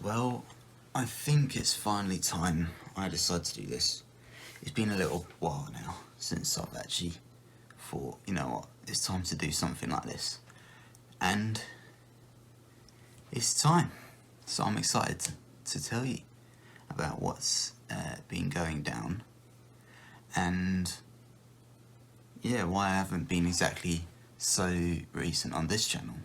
Well, I think it's finally time I decided to do this. It's been a little while now since I've actually thought, you know what, it's time to do something like this. And it's time. So I'm excited to tell you about what's been going down. And yeah, why I haven't been exactly so recent on this channel.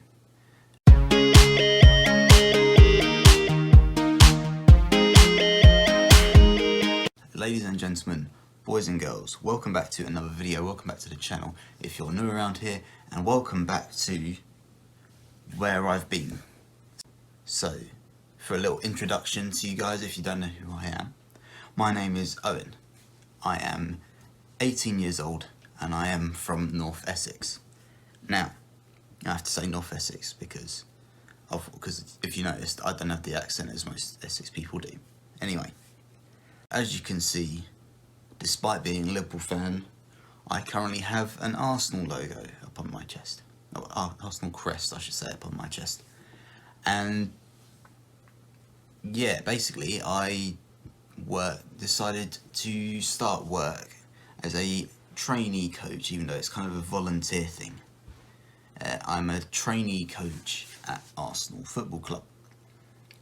Ladies and gentlemen, boys and girls, welcome back to another video, welcome back to the channel if you're new around here, and welcome back to where I've been. So, for a little introduction to you guys, if you don't know who I am, my name is Owen. I am 18 years old and I am from North Essex. Now, I have to say North Essex because if you noticed, I don't have the accent as most Essex people do. Anyway. As you can see, despite being a Liverpool fan, I currently have an Arsenal logo upon my chest. Arsenal crest, I should say, upon my chest. And yeah, basically I decided to start work as a trainee coach, even though it's kind of a volunteer thing. I'm a trainee coach at Arsenal Football Club.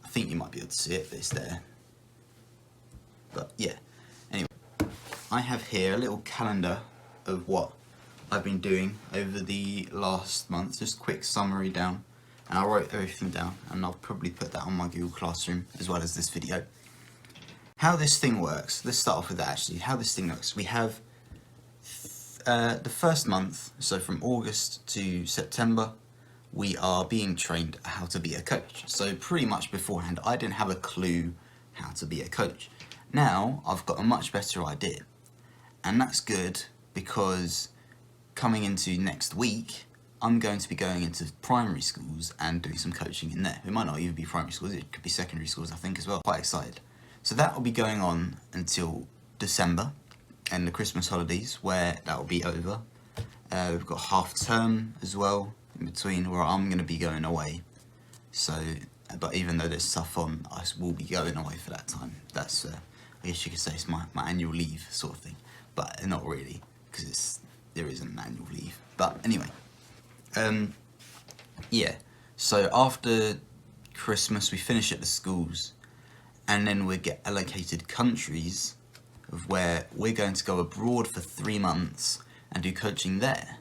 I think you might be able to see it, but it's there. But yeah, anyway, I have here a little calendar of what I've been doing over the last month, just a quick summary down, and I wrote everything down, and I'll probably put that on my Google Classroom as well as this video. How this thing works, let's start off with that actually, how this thing works. We have the first month, so from August to September, we are being trained how to be a coach. So pretty much beforehand, I didn't have a clue how to be a coach. Now, I've got a much better idea, and that's good because coming into next week, I'm going to be going into primary schools and doing some coaching in there. It might not even be primary schools, it could be secondary schools, I think, as well. Quite excited. So that will be going on until December and the Christmas holidays, where that will be over. We've got half term as well in between, where I'm going to be going away. So, but even though there's stuff on, I will be going away for that time. That's I guess you could say it's my annual leave sort of thing, but not really, because there isn't an annual leave. But anyway, yeah, so after Christmas we finish at the schools, and then we get allocated countries of where we're going to go abroad for 3 months and do coaching there.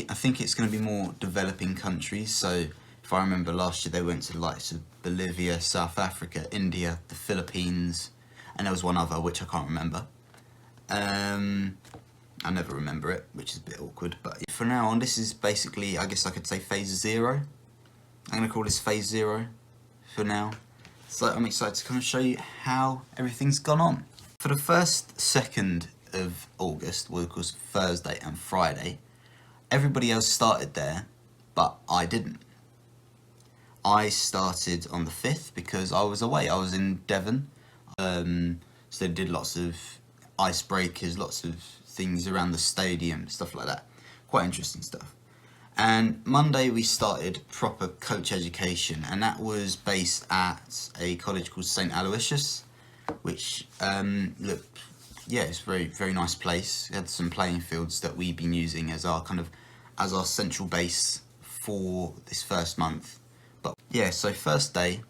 I think it's going to be more developing countries, so if I remember last year they went to the likes of Bolivia, South Africa, India, the Philippines, and there was one other which I can't remember. I never remember it, which is a bit awkward, but for now on, this is basically, I guess I could say phase 0. I'm going to call this phase 0 for now. So I'm excited to kind of show you how everything's gone on. For the first 2nd of August, well, of course Thursday and Friday, everybody else started there, but I didn't. I started on the 5th because I was away. I was in Devon. So they did lots of icebreakers, lots of things around the stadium, stuff like that. Quite interesting stuff. And Monday we started proper coach education, and that was based at a college called St Aloysius, which looked, yeah, it's a very, very nice place. It had some playing fields that we've been using as our central base for this first month. But yeah, so first day,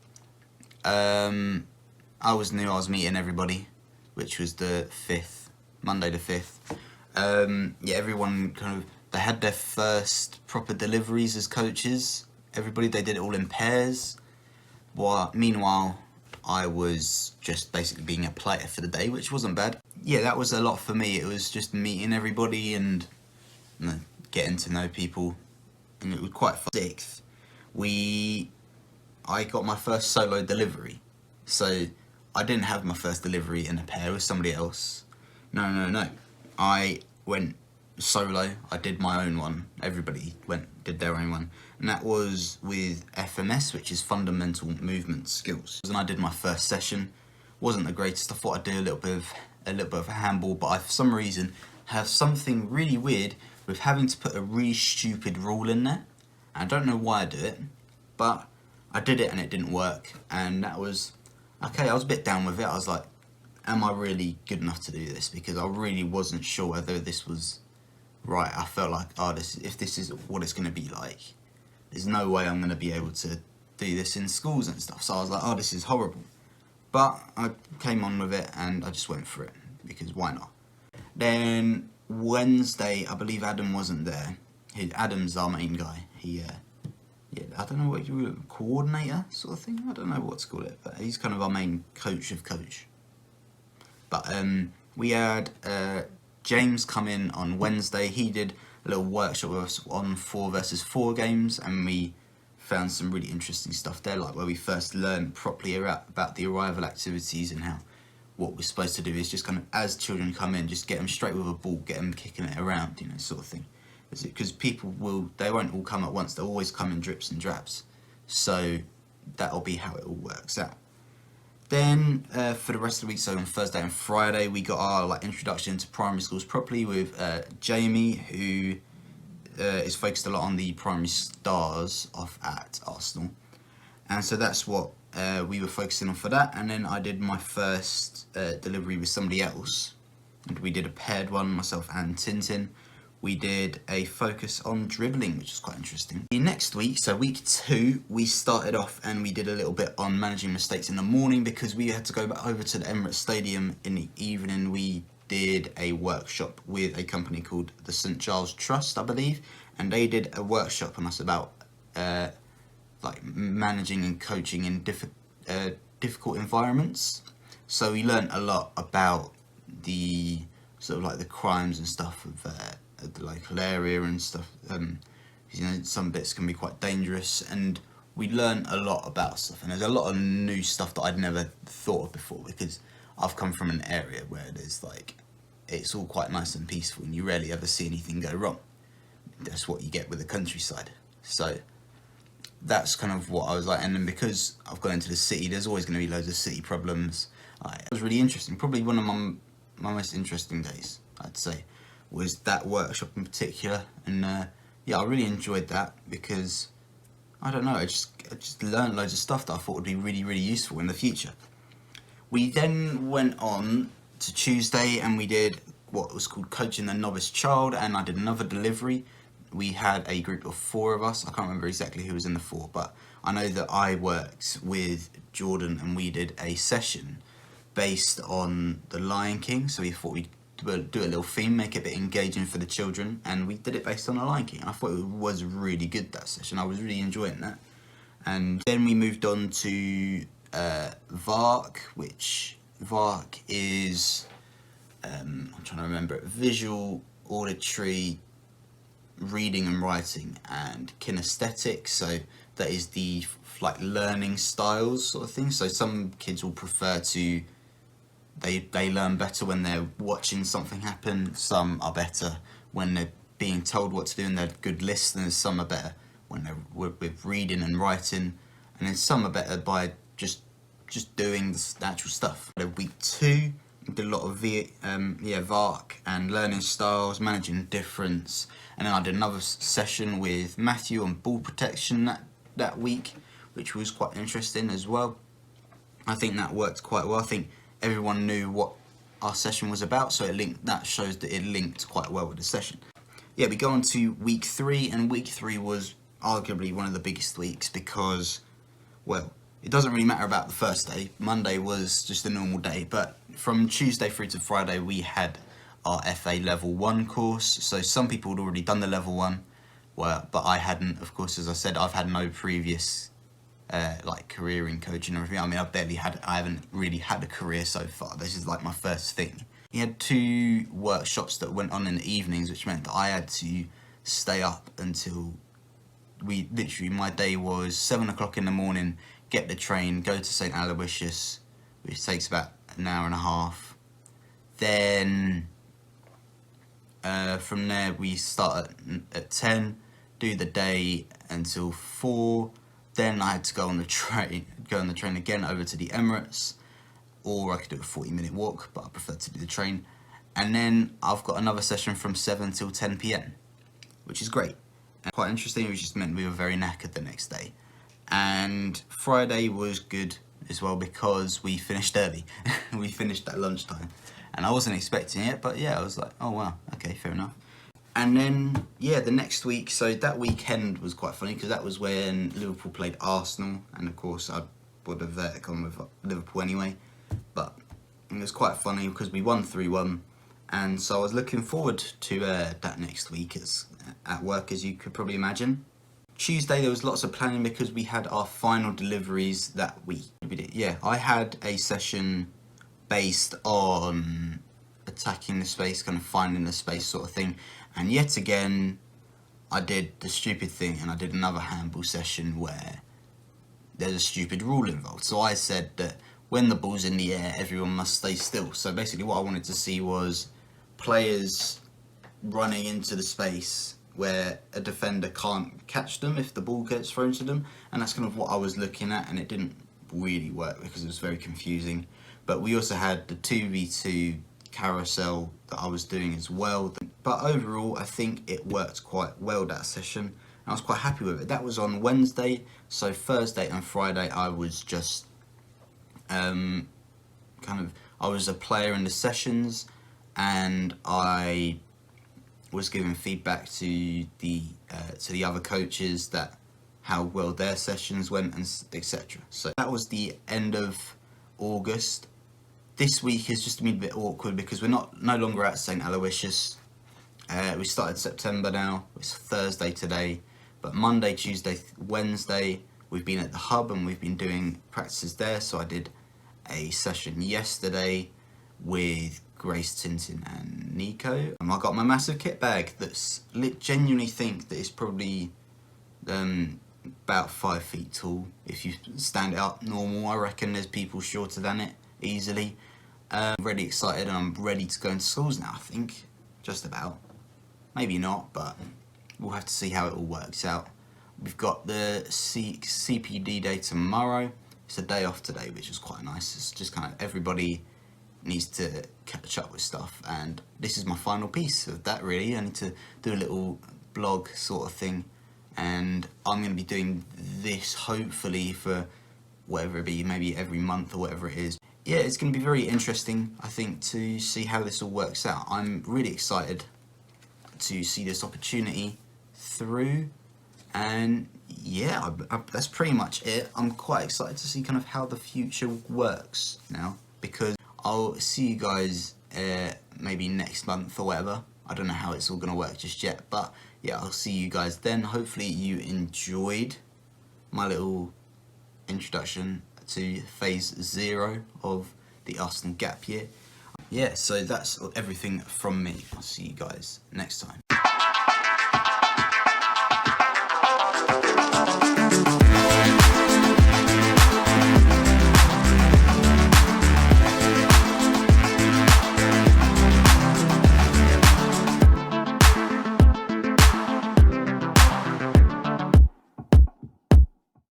I was new, I was meeting everybody, which was the 5th, Monday the 5th. Yeah, everyone they had their first proper deliveries as coaches. Everybody, they did it all in pairs. Meanwhile, I was just basically being a player for the day, which wasn't bad. Yeah, that was a lot for me. It was just meeting everybody and getting to know people, and it was quite fun. 6th, I got my first solo delivery. So I didn't have my first delivery in a pair with somebody else. No. I went solo. I did my own one. Everybody did their own one. And that was with FMS, which is Fundamental Movement Skills. And I did my first session. Wasn't the greatest. I thought I'd do a little bit of a handball, but I, for some reason, have something really weird with having to put a really stupid rule in there. I don't know why I do it, but I did it and it didn't work. And that was okay, I was a bit down with it. I was like, am I really good enough to do this? Because I really wasn't sure whether this was right. I felt like, if this is what it's going to be like, there's no way I'm going to be able to do this in schools and stuff. So I was like, oh, this is horrible. But I came on with it and I just went for it, because why not? Then Wednesday, I believe Adam wasn't there. Adam's our main guy. Yeah, I don't know what you would, coordinator sort of thing. I don't know what to call it, but he's kind of our main coach of coach. But we had James come in on Wednesday. He did a little workshop with us on 4 versus 4 games, and we found some really interesting stuff there, like where we first learned properly about the arrival activities and how what we're supposed to do is just kind of, as children come in, just get them straight with a ball, get them kicking it around, sort of thing. Because people they won't all come at once, they'll always come in drips and drabs. So that'll be how it all works out. Then for the rest of the week, so on Thursday and Friday, we got our introduction to primary schools properly with Jamie, who is focused a lot on the primary stars off at Arsenal. And so that's what we were focusing on for that. And then I did my first delivery with somebody else, and we did a paired one, myself and Tintin. We did a focus on dribbling, which is quite interesting. The next week, so week 2, we started off and we did a little bit on managing mistakes in the morning, because we had to go back over to the Emirates Stadium in the evening. We did a workshop with a company called the St Giles Trust, I believe, and they did a workshop on us about managing and coaching in difficult environments. So we learned a lot about the sort of the crimes and stuff of the local area and stuff. Some bits can be quite dangerous, and we learn a lot about stuff. And there's a lot of new stuff that I'd never thought of before, because I've come from an area where there's it's all quite nice and peaceful, and you rarely ever see anything go wrong. That's what you get with the countryside. So that's kind of what I was like. And then because I've gone into the city, there's always going to be loads of city problems. It was really interesting. Probably one of my most interesting days, I'd say, was that workshop in particular. And yeah, I really enjoyed that, because I don't know, I just learned loads of stuff that I thought would be really, really useful in the future. We then went on to Tuesday and we did what was called Coaching the Novice Child, and I did another delivery. We had a group of 4 of us. I can't remember exactly who was in the 4, but I know that I worked with Jordan and we did a session based on The Lion King. So we thought we'd do a little theme, make it a bit engaging for the children, and we did it based on The Lion King. I thought it was really good, that session. I was really enjoying that. And then we moved on to VARC, which VARC is, I'm trying to remember it, visual, auditory, reading and writing, and kinesthetic. So that is the learning styles sort of thing. So some kids will prefer to, they learn better when they're watching something happen. Some are better when they're being told what to do and they're good listeners. Some are better when they're with reading and writing, and then some are better by just doing the actual stuff. Week 2, we did a lot of VARC and learning styles, managing difference, and then I did another session with Matthew on ball protection that week, which was quite interesting as well. I think that worked quite well. I think everyone knew what our session was about, so that shows that it linked quite well with the session. Yeah, we go on to week 3, and week 3 was arguably one of the biggest weeks, because, well, it doesn't really matter about the first day. Monday was just a normal day, but from Tuesday through to Friday we had our FA level 1 course. So some people had already done the level 1, but I hadn't. Of course, as I said, I've had no previous career in coaching or anything. I mean, I haven't really had a career so far. This is my first thing. We had 2 workshops that went on in the evenings, which meant that I had to stay up until my day was 7 o'clock in the morning, get the train, go to St Aloysius, which takes about an hour and a half. Then from there we start at 10, do the day until 4. Then I had to go on the train again over to the Emirates, or I could do a 40-minute walk, but I prefer to do the train. And then I've got another session from 7 till 10 PM, which is great. And quite interesting, it just meant we were very knackered the next day. And Friday was good. as well because we finished early. We finished at lunchtime, and I wasn't expecting it, but yeah, I was like, oh wow, okay, fair enough. And then, yeah, the next week, so that weekend was quite funny because that was when Liverpool played Arsenal, and of course I would have gone with Liverpool anyway, but it was quite funny because we won 3-1, and so I was looking forward to that next week at work, as you could probably imagine. Tuesday there was lots of planning because we had our final deliveries that week. Yeah, I had a session based on attacking the space, kind of finding the space sort of thing, and yet again I did the stupid thing and I did another handball session where there's a stupid rule involved. So I said that when the ball's in the air, everyone must stay still. So basically what I wanted to see was players running into the space where a defender can't catch them if the ball gets thrown to them, and that's kind of what I was looking at, and it didn't really work because it was very confusing. But we also had the 2v2 carousel that I was doing as well, but overall I think it worked quite well, that session. I was quite happy with it. That was on Wednesday, so Thursday and Friday I was just I was a player in the sessions, and I was giving feedback to the other coaches that how well their sessions went, and etc. So that was the end of August. This week is just a bit awkward because we're no longer at St Aloysius. We started September now. It's Thursday today, but Monday, Tuesday, Wednesday we've been at the hub and we've been doing practices there. So I did a session yesterday with Grace, Tintin and Nico. I got my massive kit bag that's genuinely think that it's probably about 5 feet tall. If you stand it up normal, I reckon there's people shorter than it easily. I'm really excited and I'm ready to go into schools now, I think. Just about. Maybe not, but we'll have to see how it all works out. We've got the CPD day tomorrow. It's a day off today, which is quite nice. It's just kind of everybody needs to catch up with stuff, and this is my final piece of that really. I need to do a little blog sort of thing, and I'm going to be doing this hopefully for whatever it be, maybe every month or whatever it is. Yeah, it's going to be very interesting, I think, to see how this all works out. I'm really excited to see this opportunity through, and yeah, that's pretty much it. I'm quite excited to see kind of how the future works now, because I'll see you guys maybe next month or whatever. I don't know how it's all going to work just yet, but yeah, I'll see you guys then. Hopefully you enjoyed my little introduction to phase 0 of the Arsenal gap year. Yeah, so that's everything from me. I'll see you guys next time.